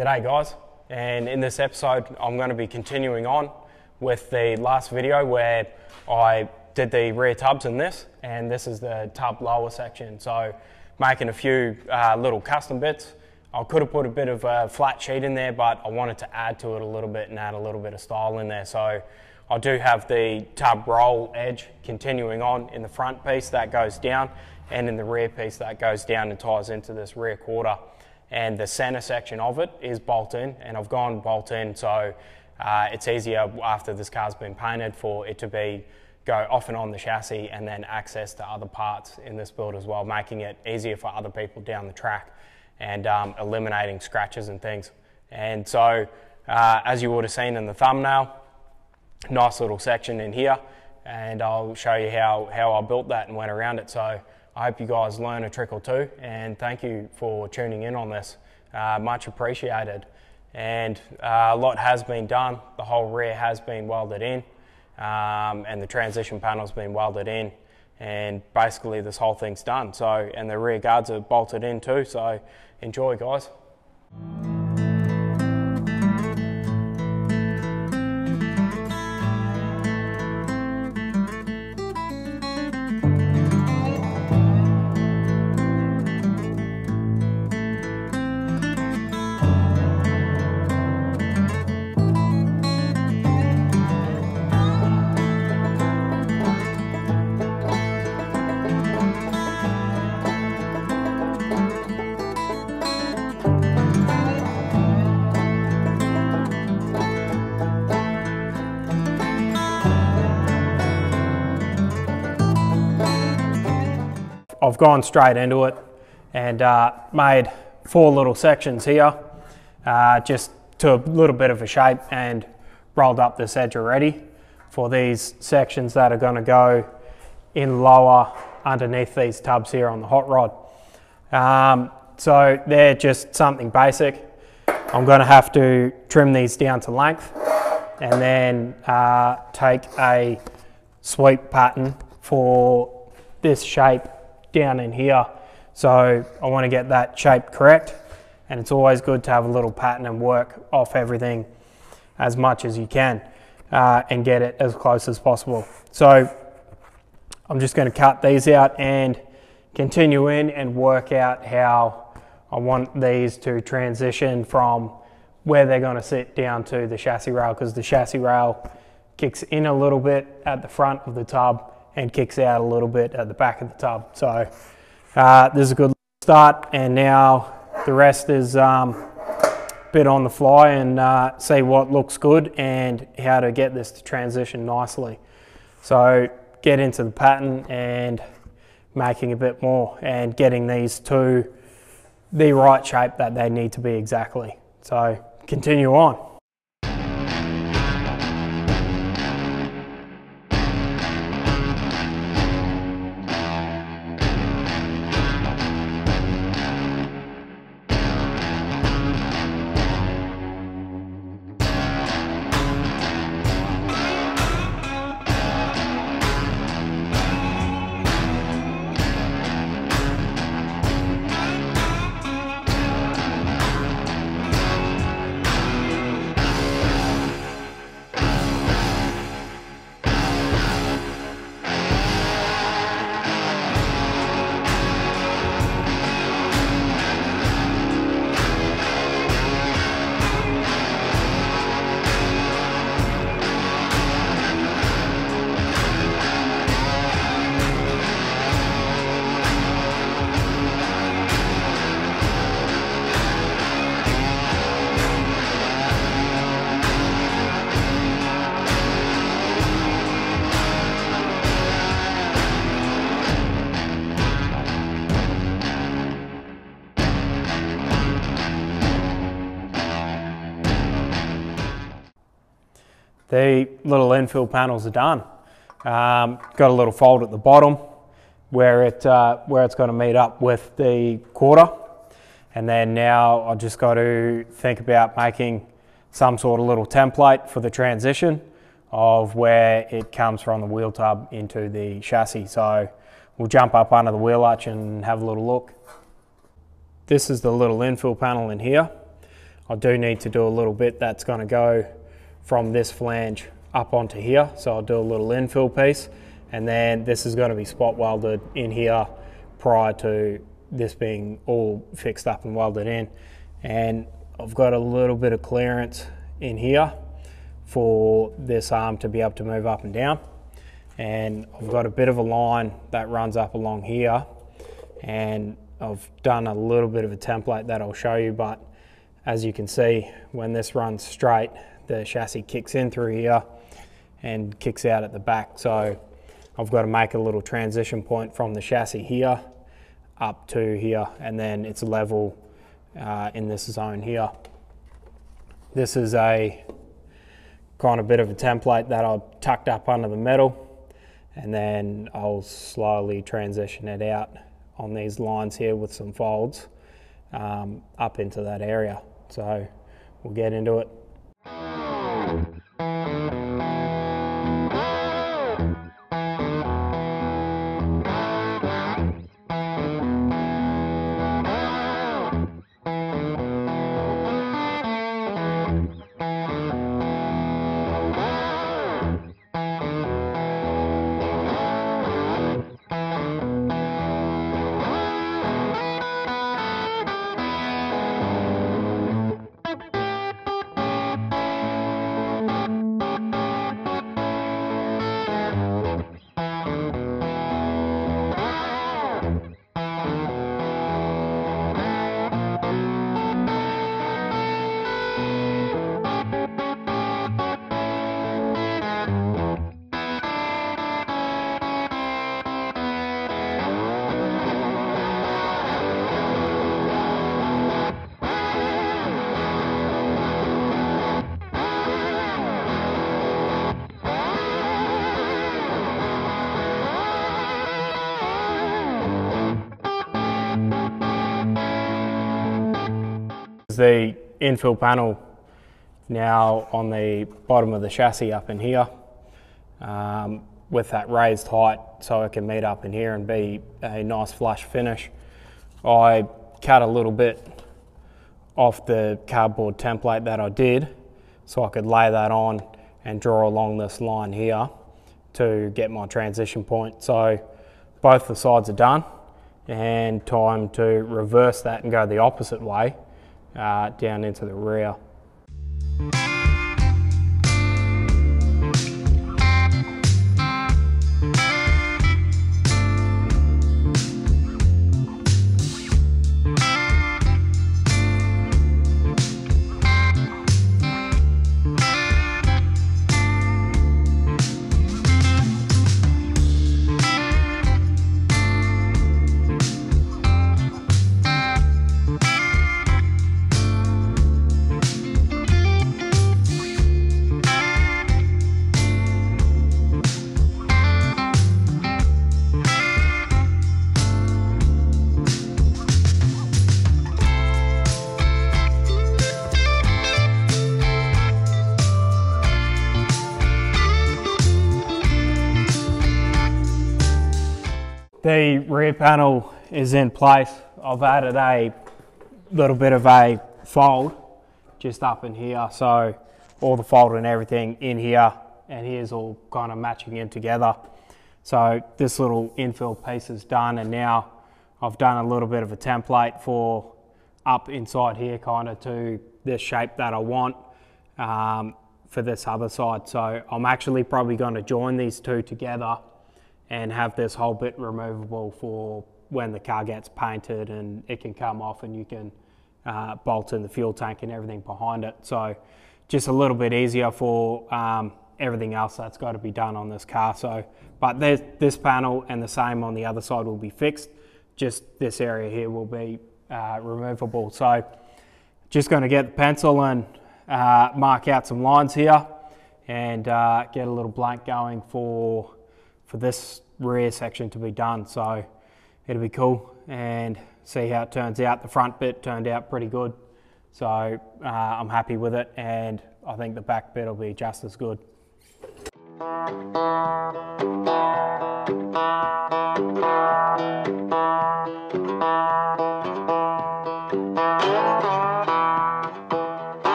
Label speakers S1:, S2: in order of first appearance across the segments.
S1: G'day guys, and in this episode I'm going to be continuing on with the last video where I did the rear tubs in this, and this is the tub lower section. So making a few little custom bits. I could have put a bit of a flat sheet in there, but I wanted to add to it a little bit and add a little bit of style in there. So I do have the tub roll edge continuing on in the front piece that goes down, and in the rear piece that goes down and ties into this rear quarter. And the center section of it is bolt in, and I've gone bolt in so it's easier after this car's been painted for it to go off and on the chassis and then access to other parts in this build as well, making it easier for other people down the track and eliminating scratches and things. And so as you would have seen in the thumbnail, nice little section in here, and I'll show you how I built that and went around it. So I hope you guys learn a trick or two, and thank you for tuning in on this. Much appreciated. And a lot has been done. The whole rear has been welded in, and the transition panel's been welded in, and basically this whole thing's done. So, and the rear guards are bolted in too, so enjoy guys. I've gone straight into it and made 4 little sections here, just to a little bit of a shape, and rolled up this edge already for these sections that are going to go in lower underneath these tubs here on the hot rod. So they're just something basic. I'm going to have to trim these down to length and then take a sweep pattern for this shape down in here. So I want to get that shape correct, and it's always good to have a little pattern and work off everything as much as you can and get it as close as possible. So I'm just going to cut these out and continue in and work out how I want these to transition from where they're going to sit down to the chassis rail, because the chassis rail kicks in a little bit at the front of the tub and kicks out a little bit at the back of the tub. So this is a good start, and now the rest is bit on the fly and see what looks good and how to get this to transition nicely. So get into the pattern and making a bit more and getting these to the right shape that they need to be exactly. So continue on. The little infill panels are done. Got a little fold at the bottom where it's going to meet up with the quarter, and then now I've just got to think about making some sort of little template for the transition of where it comes from the wheel tub into the chassis. So we'll jump up under the wheel arch and have a little look. This is the little infill panel in here. I do need to do a little bit that's going to go from this flange up onto here. So I'll do a little infill piece, and then this is going to be spot welded in here prior to this being all fixed up and welded in. And I've got a little bit of clearance in here for this arm to be able to move up and down. And I've got a bit of a line that runs up along here, and I've done a little bit of a template that I'll show you, but as you can see, when this runs straight, the chassis kicks in through here and kicks out at the back. So I've got to make a little transition point from the chassis here up to here, and then it's level in this zone here. This is a kind of bit of a template that I've tucked up under the metal, and then I'll slowly transition it out on these lines here with some folds up into that area. So we'll get into it. The infill panel now on the bottom of the chassis up in here with that raised height, so it can meet up in here and be a nice flush finish. I cut a little bit off the cardboard template that I did so I could lay that on and draw along this line here to get my transition point. So both the sides are done, and time to reverse that and go the opposite way down into the rear. The rear panel is in place. I've added a little bit of a fold just up in here, so all the fold and everything in here, and here's all kind of matching in together. So this little infill piece is done, and now I've done a little bit of a template for up inside here, kind of to this shape that I want for this other side. So I'm actually probably going to join these two together and have this whole bit removable for when the car gets painted, and it can come off and you can bolt in the fuel tank and everything behind it. So just a little bit easier for everything else that's got to be done on this car. So, but this panel and the same on the other side will be fixed. Just this area here will be removable. So just going to get the pencil and mark out some lines here and get a little blank going for this rear section to be done. So it'll be cool and see how it turns out. The front bit turned out pretty good, so I'm happy with it, and I think the back bit will be just as good.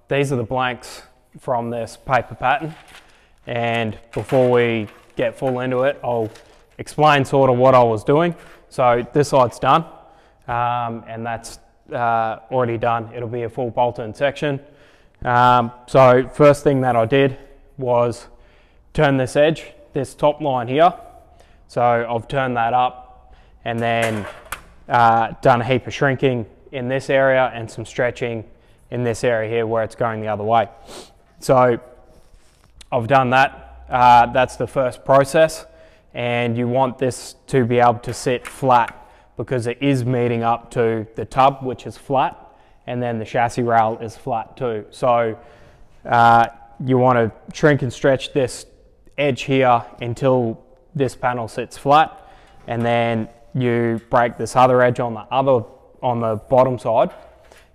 S1: these are the blanks from this paper pattern. And before we get full into it, I'll explain sort of what I was doing. So this side's done, and that's already done. It'll be a full bolt-in section. So first thing that I did was turn this edge, this top line here. So I've turned that up and then done a heap of shrinking in this area and some stretching in this area here where it's going the other way. So I've done that. That's the first process, and you want this to be able to sit flat because it is meeting up to the tub, which is flat, and then the chassis rail is flat too. So you want to shrink and stretch this edge here until this panel sits flat, and then you break this other edge on the bottom side,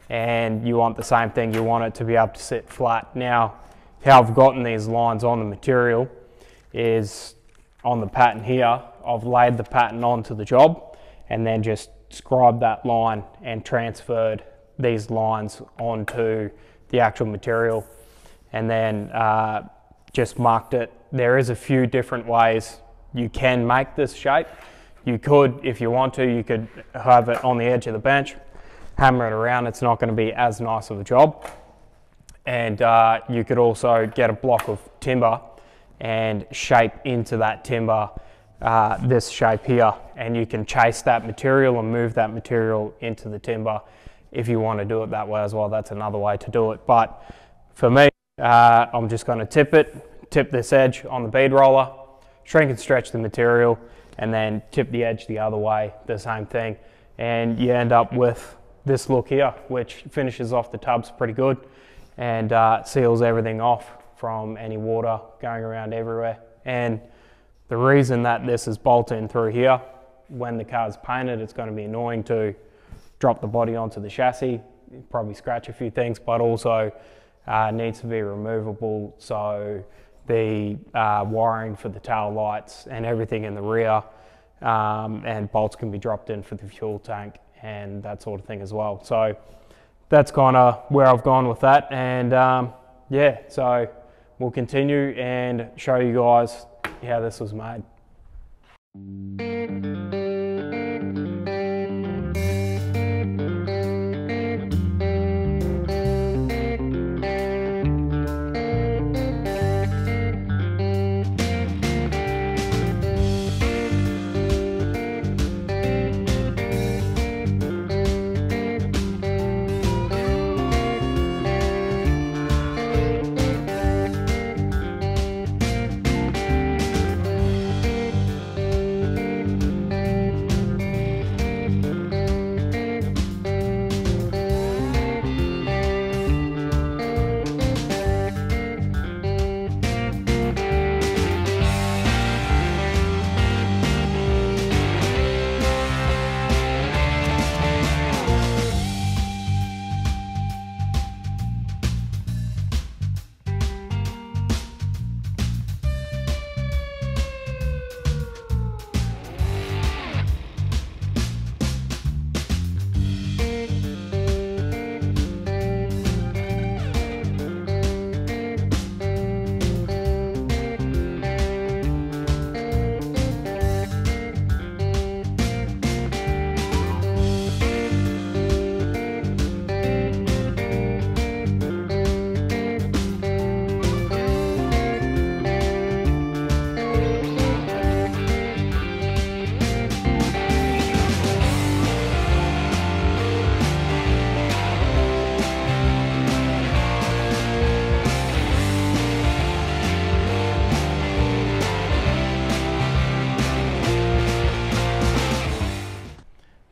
S1: and you want the same thing. You want it to be able to sit flat. Now, how I've gotten these lines on the material is on the pattern here. I've laid the pattern onto the job and then just scribed that line and transferred these lines onto the actual material, and then just marked it. There is a few different ways you can make this shape. You could, if you want to, you could have it on the edge of the bench, hammer it around. It's not going to be as nice of a job. And you could also get a block of timber and shape into that timber this shape here, and you can chase that material and move that material into the timber if you want to do it that way as well. That's another way to do it. But for me, I'm just going to tip this edge on the bead roller, shrink and stretch the material, and then tip the edge the other way, the same thing. And you end up with this look here, which finishes off the tubs pretty good and seals everything off from any water going around everywhere. And the reason that this is bolted in through here, when the car's painted, it's going to be annoying to drop the body onto the chassis, probably scratch a few things, but also needs to be removable. So the wiring for the tail lights and everything in the rear, and bolts can be dropped in for the fuel tank and that sort of thing as well. So that's kind of where I've gone with that. And yeah, so we'll continue and show you guys how this was made.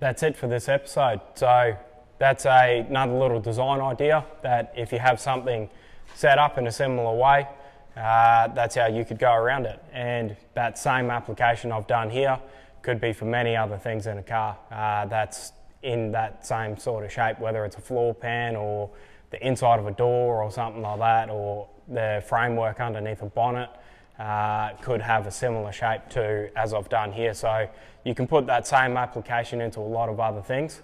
S1: That's it for this episode. So that's another little design idea that if you have something set up in a similar way, that's how you could go around it. And that same application I've done here could be for many other things in a car that's in that same sort of shape, whether it's a floor pan or the inside of a door or something like that, or the framework underneath a bonnet could have a similar shape to as I've done here. So you can put that same application into a lot of other things.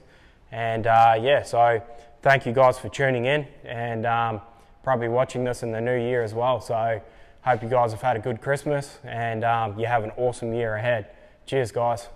S1: And yeah, so thank you guys for tuning in, and probably watching this in the new year as well. So hope you guys have had a good Christmas and you have an awesome year ahead. Cheers, guys.